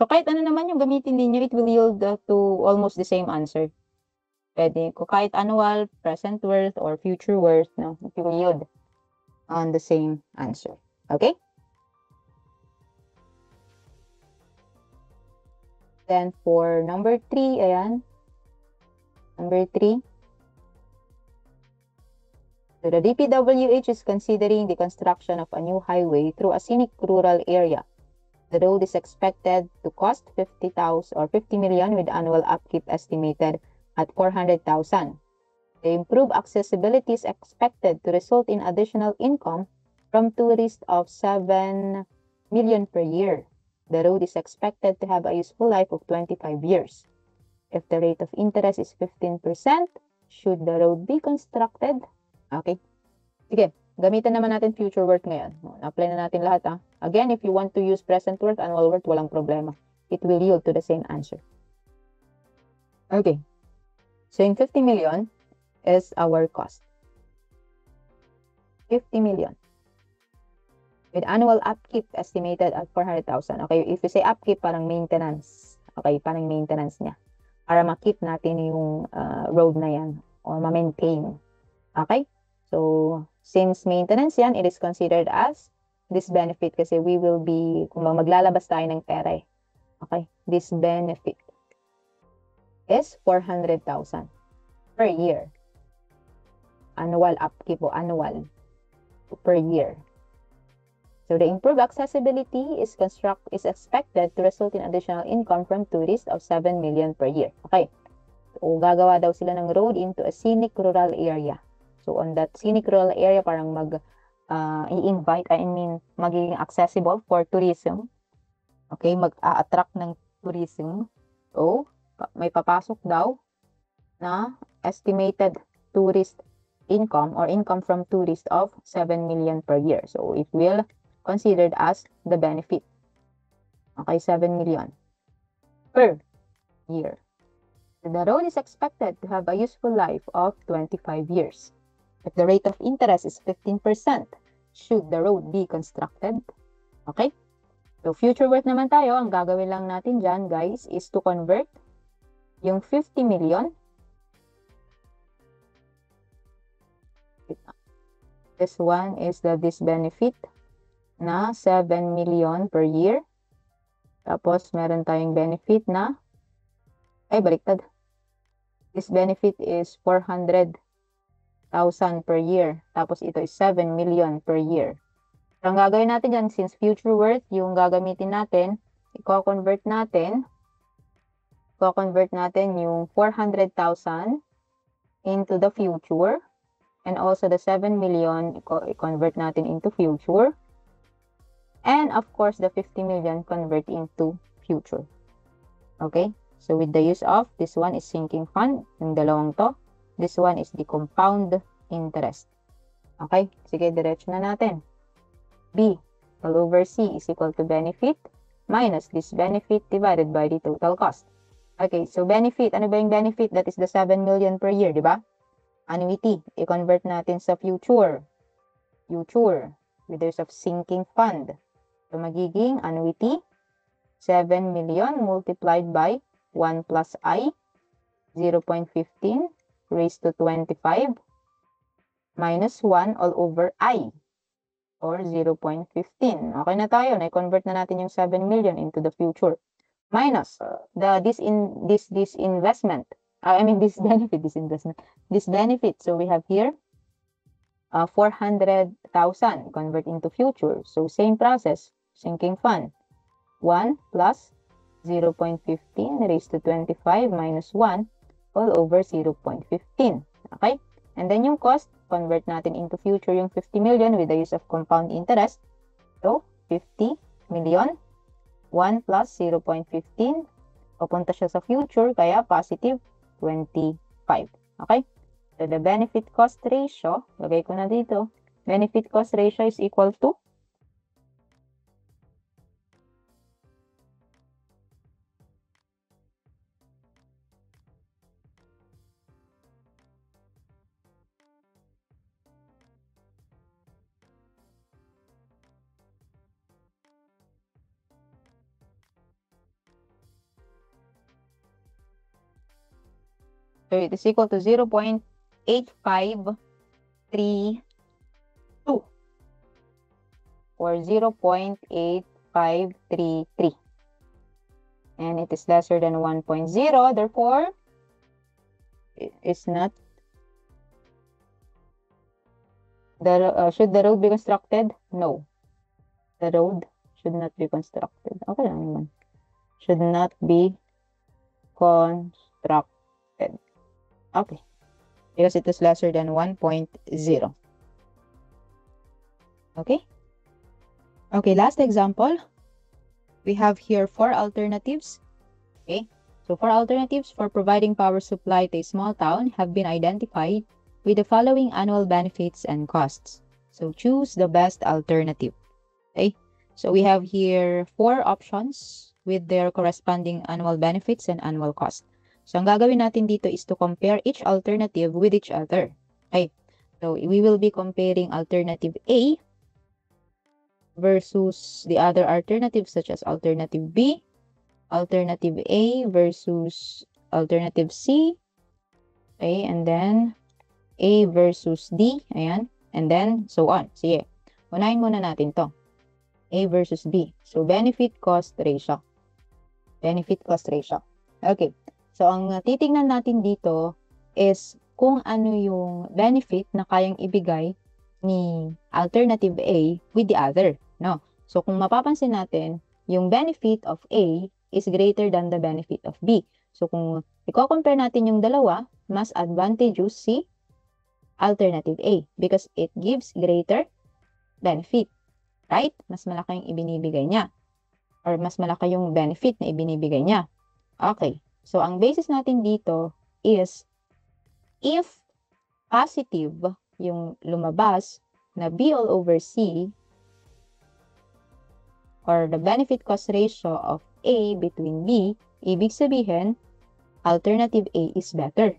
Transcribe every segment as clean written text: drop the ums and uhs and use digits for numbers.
So, kahit ano naman yung gamitin ninyo, it will yield to almost the same answer. Pwede ko kahit annual, present worth, or future worth, no? It will yield on the same answer. Okay? Then, for number 3, ayan. Number 3. So, the DPWH is considering the construction of a new highway through a scenic rural area. The road is expected to cost 50,000 or 50 million with annual upkeep estimated at 400,000. The improved accessibility is expected to result in additional income from tourists of 7 million per year. The road is expected to have a useful life of 25 years. If the rate of interest is 15%, should the road be constructed? Okay. Sige, gamitin naman natin future worth ngayon. Apply na natin lahat. Again, if you want to use present worth, annual worth, walang problema. It will yield to the same answer. Okay. So, yung 50 million is our cost. 50 million. With annual upkeep estimated at 400,000. Okay, if you say upkeep, parang maintenance. Okay, parang maintenance niya. Para ma-keep natin yung road na yan or ma-maintain. Okay? So, since maintenance yan, it is considered as this benefit kasi we will be, kung maglalabas tayo ng pera eh. Okay? This benefit is 400,000 per year. Annual upkeep o annual per year. So, the improved accessibility is expected to result in additional income from tourists of 7 million per year. Okay. So, gagawa daw sila ng road into a scenic rural area. So, on that scenic rural area, parang i-invite, magiging accessible for tourism. Okay, mag-a-attract ng tourism. So, may papasok daw na estimated tourist income or income from tourists of 7 million per year. So, it will considered as the benefit. Okay, 7 million per year. The road is expected to have a useful life of 25 years. If the rate of interest is 15%, should the road be constructed? Okay? So, future worth naman tayo. Ang gagawin lang natin dyan, guys, is to convert yung 50 million. This one is this benefit na 7 million per year. Tapos, meron tayong benefit na, baliktad. This benefit is 400,000 per year. Tapos, ito is 7 million per year. So, ang gagawin natin dyan, since future worth, yung gagamitin natin, i-convert natin yung 400,000 into the future. And also, the 7 million, i-convert natin into future. And of course, the 50 million convert into future. Okay? So with the use of, this one is sinking fund, yung dalawang to. This one is the compound interest. Okay? Sige, diretso na natin. B, all over C is equal to benefit minus this benefit divided by the total cost. Okay, so benefit, ano ba yung benefit? That is the 7 million per year, di ba? Annuity, i-convert natin sa future. Future, with the use of sinking fund. So, magiging annuity, 7 million multiplied by 1 plus I, 0.15 raised to 25, minus 1 all over I, or 0.15. Okay na tayo. Na-convert na natin yung 7 million into the future. Minus this investment. This benefit, this benefit. So, we have here 400,000 convert into future. So, same process. Sinking fund. 1 plus 0.15 raised to 25 minus 1 all over 0.15. Okay? And then yung cost, convert natin into future yung 50 million with the use of compound interest. So, 50 million. 1 plus 0.15. Papunta siya sa future, kaya positive 25. Okay? So, the benefit cost ratio, lagay ko na dito, benefit cost ratio is equal to So it is equal to 0.8532 or 0.8533. And it is lesser than 1.0, therefore, it is not. Should the road be constructed? No. The road should not be constructed. Okay lang naman. Should not be constructed. Okay. Because it is lesser than 1.0. Okay? Okay, last example. We have here 4 alternatives. Okay? So 4 alternatives for providing power supply to a small town have been identified with the following annual benefits and costs. So choose the best alternative. Okay? So we have here 4 options with their corresponding annual benefits and annual cost. So ang gagawin natin dito is to compare each alternative with each other. Okay? So we will be comparing alternative A versus the other alternatives such as alternative B, alternative A versus alternative C, okay, and then A versus D, ayan, and then so on. Sige, unahin muna natin to. A versus B. So, benefit-cost ratio. Benefit-cost ratio. Okay. So, ang titingnan natin dito is kung ano yung benefit na kayang ibigay ni alternative A with the other, no? So, kung mapapansin natin, yung benefit of A is greater than the benefit of B. So, kung i-compare natin yung dalawa, mas advantageous si alternative A because it gives greater benefit, right? Mas malaki yung ibinibigay niya or mas malaki yung benefit na ibinibigay niya. Okay. So, ang basis natin dito is if positive yung lumabas na B all over C or the benefit cost ratio of A between B, ibig sabihin, alternative A is better.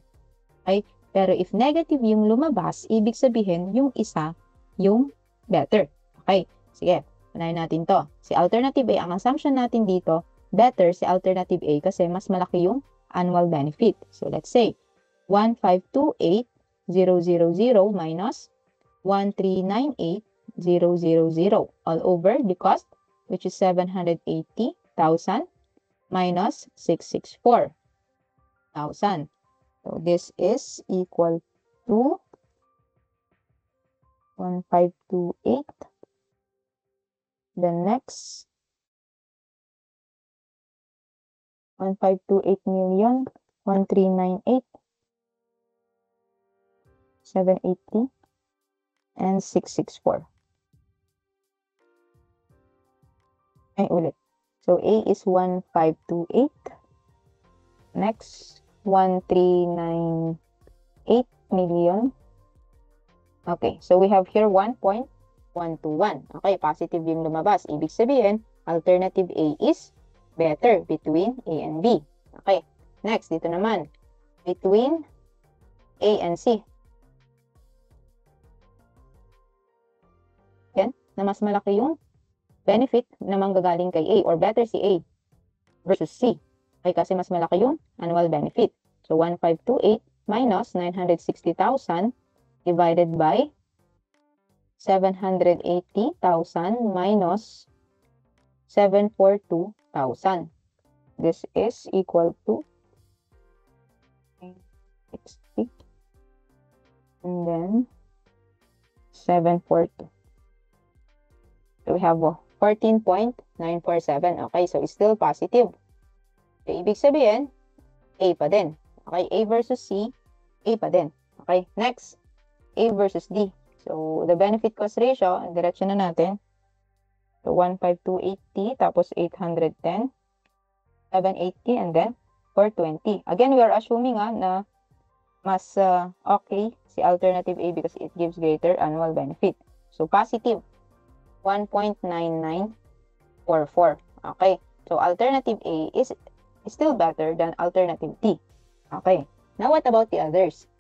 Okay? Pero if negative yung lumabas, ibig sabihin, yung isa, yung better. Okay? Sige, unahin natin to. Si alternative A, ang assumption natin dito, better si alternative A kasi mas malaki yung annual benefit. So, let's say, 1,528,000 minus 1,398,000 all over the cost, which is 780,000 minus 664,000. So, this is equal to 1,528. The next 1,528 million, 1,398, 780, and 664. Ay, ulit. So, A is 1,528. Next, 1,398 million. Okay, so we have here 1.121. Okay, positive yung lumabas. Ibig sabihin, alternative A is better between A and B. Okay, next, dito naman, between A and C. Yan, na mas malaki yung benefit na manggagaling kay A or better si A versus C. Okay, kasi mas malaki yung annual benefit. So, 1,528 minus 960,000 divided by 780,000 minus 742,000. This is equal to 60 and then 742. So, we have 14.947. Okay, so it's still positive. So, ibig sabihin, A pa din. Okay, A versus C, A pa din. Okay, next, A versus D. So, the benefit cost ratio, ang direksyon na natin. So, 1,528, tapos 810, 780, and then 420. Again, we are assuming na mas okay si alternative A because it gives greater annual benefit. So, positive, 1.9944. Okay, so alternative A is still better than alternative D. Okay, now what about the others?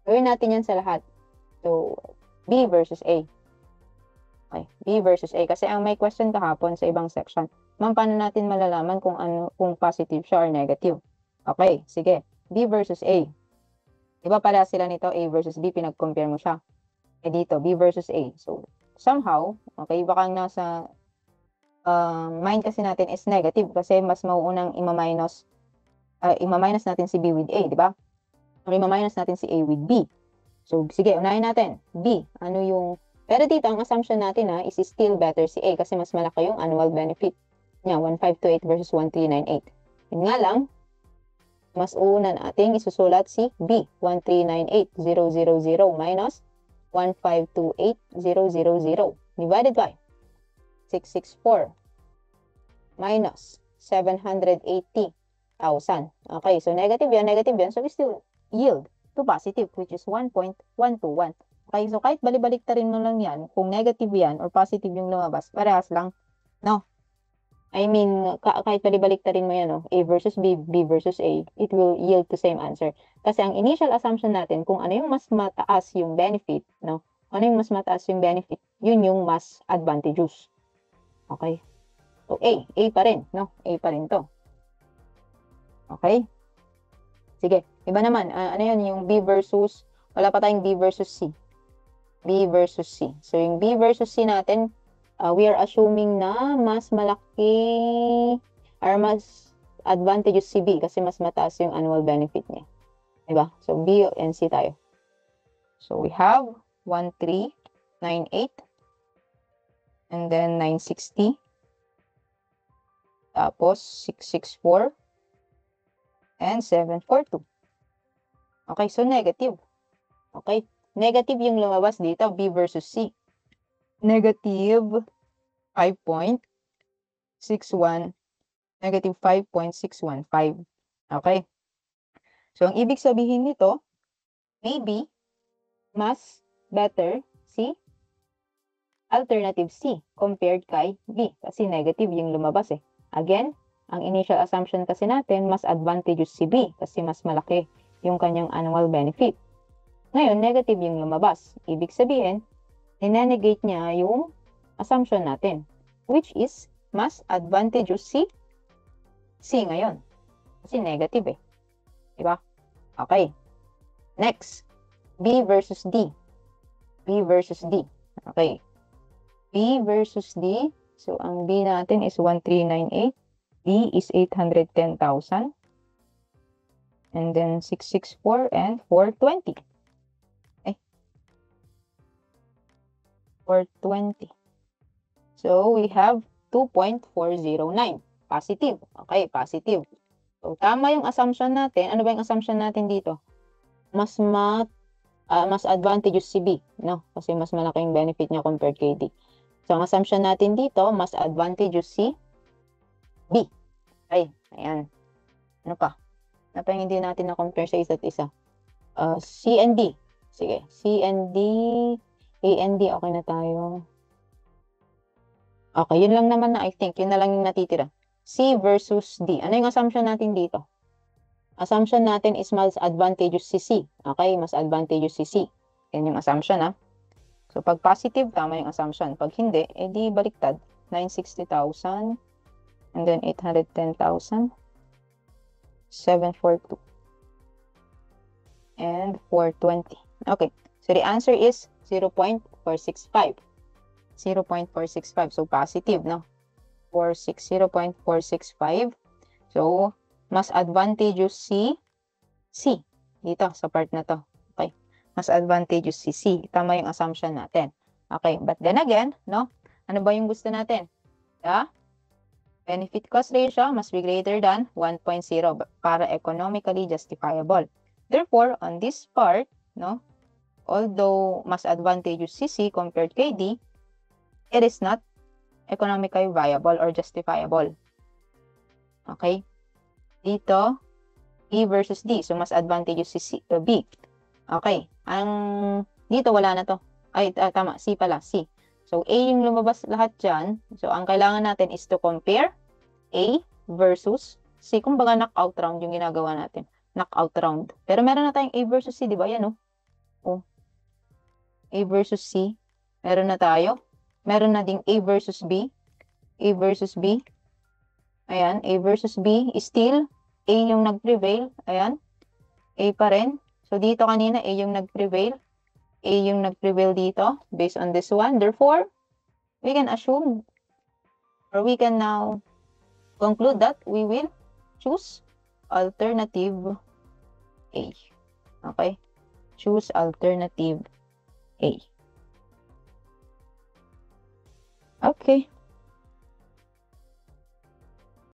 Gawin natin yan sa lahat. So, B versus A. Okay, B versus A. Kasi ang may question kahapon sa ibang section, ma'am, paano natin malalaman kung positive siya or negative? Okay, sige. B versus A. Diba pala sila nito, A versus B, pinag-compare mo siya. Eh dito, B versus A. So, somehow, okay, baka nasa mind kasi natin is negative kasi mas mauunang ima-minus natin si B with A, di ba? Or ima-minus natin si A with B. So, sige, unahin natin. B, ano yung... Pero dito, ang assumption natin is still better si A kasi mas malaki yung annual benefit niya, 1528 versus 1398. Yun nga lang, mas una natin isusulat si B, 1398000 minus 1528000 divided by 664 minus 780,000. Okay, so negative yan, so we still yield to positive, which is 1.121. Okay, so kahit balibalik-tarin mo lang yan, kung negative yan or positive yung lumabas, parehas lang, no? I mean, kahit balibalik-tarin mo yan, no? A versus B, B versus A, it will yield to same answer. Kasi ang initial assumption natin, kung ano yung mas mataas yung benefit, no? Ano yung mas mataas yung benefit, yun yung mas advantageous. Okay? So, A pa rin, no? A pa rin to. Okay? Sige, iba naman. Ano yun? Yung B versus, wala pa tayong B versus C. B versus C. So, yung B versus C natin, we are assuming na mas malaki or mas advantageous si B kasi mas mataas yung annual benefit niya. Diba? So, B and C tayo. So, we have 1398 and then 960. Tapos, 664 and 742. Okay, so negative. Okay, negative yung lumabas dito, B versus C. Negative 5.61, negative 5.615. Okay. So, ang ibig sabihin nito, maybe, mas better si alternative C compared kay B. Kasi negative yung lumabas eh. Again, ang initial assumption kasi natin, mas advantageous si B kasi mas malaki yung kanyang annual benefit. Ngayon, negative yung lumabas. Ibig sabihin, ninenegate niya yung assumption natin, which is mas advantageous si C ngayon. Kasi negative eh. Diba? Okay. Next, B versus D. B versus D. Okay. B versus D. So, ang B natin is 1398. D is 810,000. And then 664 and 420. Okay. 420. So, we have 2.409. Positive. Okay, positive. So, tama yung assumption natin. Ano ba yung assumption natin dito? Mas advantageous si B, no? Kasi mas malaki yung benefit niya compared kay D. So, ang assumption natin dito, mas advantageous si B. Okay, ayan. Ano pa? Ano pa yung hindi natin na-compare sa isa't isa? C and D. Sige, C and D, A and D, okay na tayo. Okay, yun lang naman na I think. Yun na lang yung natitira. C versus D. Ano yung assumption natin dito? Assumption natin is mas advantageous si C. Okay, mas advantageous si C. Yan yung assumption, ha? So, pag positive, tama yung assumption. Pag hindi, edi baliktad. 960,000 and then 810,000. 742 and 420. Okay, so the answer is 0.465. 0.465. So, positive, no? 0.465. So, mas advantageous si C. Dito, sa part na to. Okay. Mas advantageous si C. Tama yung assumption natin. Okay. But then again, no? Ano ba yung gusto natin? Yeah? Benefit cost ratio must be greater than 1.0 para economically justifiable. Therefore, on this part, no? Although mas advantageous si C compared kay D, it is not economically viable or justifiable. Okay? Dito, E versus D. So, mas advantageous si B. Okay. Dito, wala na to. Ay, tama. C pala. C. So, A yung lumabas lahat dyan. So, ang kailangan natin is to compare A versus C. Kumbaga, knockout round yung ginagawa natin. Knockout round. Pero meron na tayong A versus C, di ba? Yan, oh. Oh. A versus C. Meron na tayo. Meron na ding A versus B. A versus B. Ayan. A versus B is still A yung nag-prevail. Ayan. A pa rin. So, dito kanina, A yung nag-prevail. A yung nag-prevail dito based on this one. Therefore, we can assume or we can now conclude that we will choose alternative A. Okay? Choose alternative A. Okay.